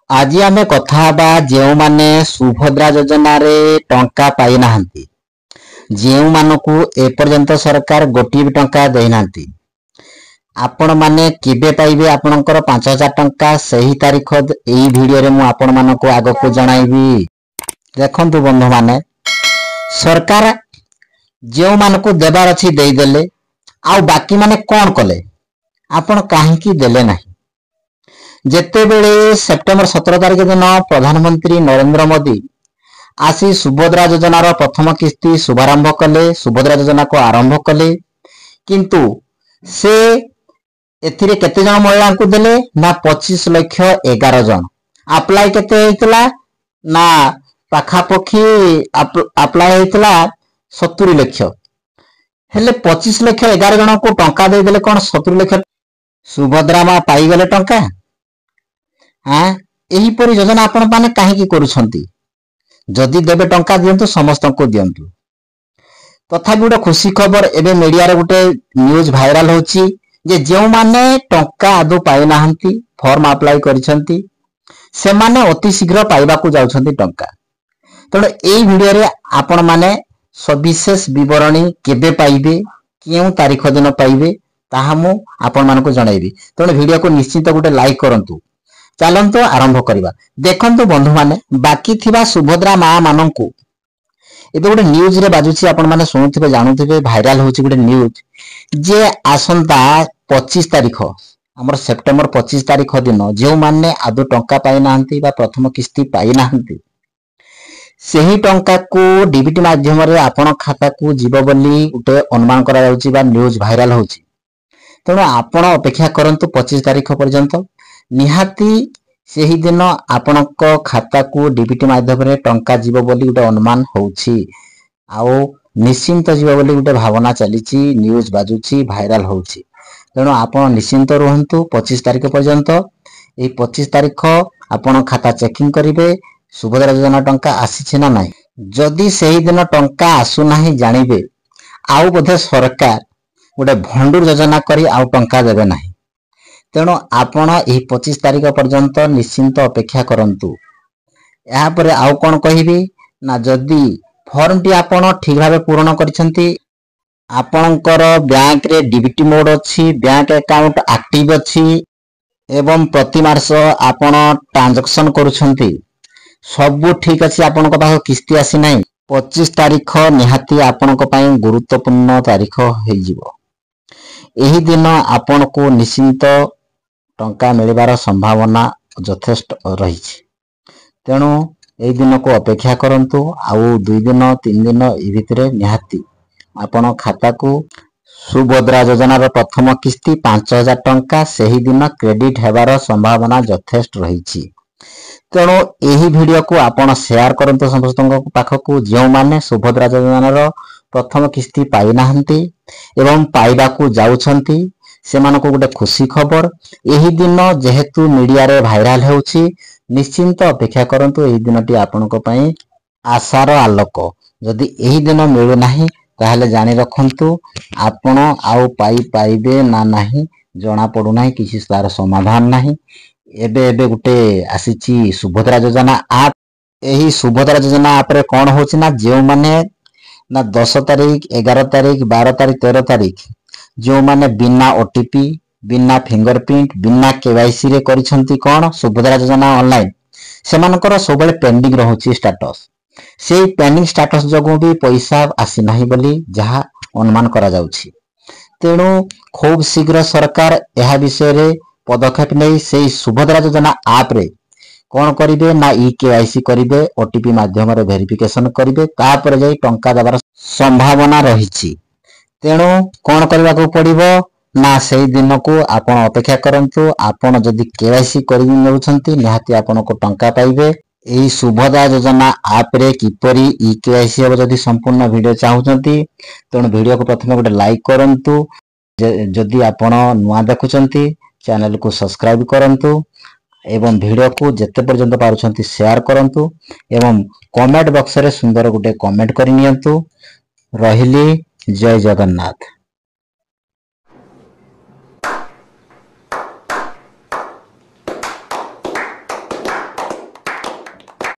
आज आम कथा जो माने सुभद्रा योजना रे टंका पाई नाहंती, जेउ मानकु एपर्यंत सरकार गोटी भी टंका देना, आपण माने केबे पाइबे आपणकर 5000 टंका सही तारीख एई वीडियो रे मु आपण मानको आगो को जणाइबी। देखंतु बंधु माने सरकार जेउ मानकु देबार अछि देई देले, आउ बाकी माने कोन कले आपण काहेकि देले नाही। जेते बेले सेप्टेम्बर 17 तारिख दिन प्रधानमंत्री नरेंद्र मोदी आसी सुभद्रा योजना रो प्रथम किस्ती शुभारंभ कले, सुभद्रा योजना को आरंभ कले, किंतु से एथिरे केते जन महिला को देले ना 25 लाख 11 जन। अप्लाई केते हेतला ना पाखापखी अप्लाई हेतला 70 लाख, हेले 25 लाख 11 जन को टंका दे देले कोन 70 लाख सुभद्रा मा पाई गले टंका। हाँ, यही परि योजना आपण माने काहेकि करूछंती? जदि देबे टंका दियंतु समस्त को दियंतु। तथापि गोटे खुशी खबर एबे मीडिया रे गोटे न्यूज भाइराल होची जे जेउ माने टंका आदो पाई नाहंती, फॉर्म अप्लाई करिसंती, से माने अति शीघ्र पाइबा को जाउछंती टंका। तण एई वीडियो रे आपण माने सविशेष विवरणी केबे पाइबे, केउ तारीख दिन पाइबे ताहा मु आपण मानको जणाइबी। तण वीडियो को निश्चित गोटे लाइक करंतु। चलंतु आरंभ करिबा। देखंतु बंधु माने बाकी थिबा सुभद्रा मां मानंकु एबे गोटे न्यूज रे बाजुची, आपण माने सुनुथिबे जानुथिबे, भाइराल होची गोटे न्यूज जे आसंता 25 तारिख हमर सेप्टेम्बर 25 तारिख दिन जेउ माने आदो टंका पाई नाहंती बा प्रथम किस्ती पाई नाहंती, सेही टंका को डीबीटी माध्यम रे आपण खाता को जीव बोली गोटे अनुमान करा जाउची बा न्यूज भाइराल होची। तेणु आपण अपेक्षा करंतु 25 तारिख पर्यंत, निहाती सेही दिन आपणक खाता को डीबीटी माध्यम रे टंका जीव बोली गोटे अनुमान होउची, आउ निश्चिंत जीव बोली गोटे भावना चलीची, न्यूज बाजुची, भाइराल होउची। तेणु आपण निश्चिंत रहंतु 25 तारिख पर्यंत। ए 25 तारिख आपण खाता चेकिंग करिवे सुभद्रा योजना टंका आसीछि ना नाही। जदि सेही दिन टंका आसु नाही जानिबे, आउ बोधे सरकार गोटे भंडूर योजना करी आउ टंका देबे नाही। तेणु आपण एही 25 तारिख पर्यंत निश्चिंत अपेक्षा करंतु। या परे आउ कोन कहिबी ना, जदि फॉर्म टी आपण ठीक भाबे पूर्ण करिसंती, आपणकर बैंक रे डीबीटी मोड अछि, बैंक अकाउंट एक्टिव अछि एवं प्रति मास आपण ट्रांजैक्शन करूछंती, सब ठीक अछि, आपणक पाख किस्ती आसी नाही, 25 तारिख निहाती आपणक पई गुरुत्वपूर्ण तारिख हेइ जिवो। एही दिन आपण को निश्चिंत टंका मिलबार संभावना यथेष्ट रही। तेणु एई दिन को अपेक्षा करंतु। आउ 2 दिन 3 दिन ए भितरे निहाती आपण खाता को सुभद्रा योजनार प्रथम किस्ती 5000 टंका सेही दिन क्रेडिट हेबार संभावना यथेष्ट रही। तेणु एही वीडियो को आपण शेयर करंतु समस्त पाखकु जो माने सुभद्रा योजनार प्रथम किस्ती पाई नाहंती एवं पाइबा को जाउछंती, सेमानको गोटे खुशी खबर। एही दिन जेहेतु मीडिया रे भाइराल होउची, निश्चिंत अपेक्षा करंतु। एही दिनटी आपनको पई आशार आलोक। जदि एही दिन मिलु नाही ताहले जानि रखंतु आपण आउ पाइबे ना नाही, जणा पडु नाही, किछि तार समाधान नाही। एबे गोटे आसीची सुभद्रा योजना आप। एही सुभद्रा योजना आप रे कोन होची ना, जेउ माने ना 10 तारिख 11 तारिख 12 तारिख 13 तारिख जो माने बिना ओटीपी बिना फिंगरप्रिंट बिना केवाईसी रे करिसंती कोन सुभद्रा योजना ऑनलाइन, सेमानकर सबले पेंडिंग रहउची स्टेटस। से पेंडिंग स्टेटस जगो भी पैसा आसी नाही बोली जहा अनुमान करा जाउची। तेणु खूब शीघ्र सरकार यह विषय रे पदक्षेप नै से सुभद्रा योजना आप रे कोन करिवे ना केवाईसी करिवे, ओटीपी माध्यम रे वेरिफिकेशन करिवे, तापर जाई टंका देबार संभावना रहिछि। तेणु कोन करबा को पड़िबो ना, सेही दिन को आपण अपेक्षा करंतु। आपण जदि केवाईसी करि नेउछंती निहाती आपण को टंका पाइबे। एही सुभद्रा योजना आप रे किपरि केवाईसी हो जदि संपूर्ण वीडियो चाहुचंती, तेणु वीडियो को प्रथमे गोटे लाइक करंतु। जदि आपण नुआ देखुचंती चैनल को सब्सक्राइब करंतु एवं वीडियो को जेते पर्यंत पारुछंती शेयर करंतु एवं कमेंट बॉक्स रे सुंदर गोटे कमेंट करि नियंतु। रहिली जय जगन्नाथ।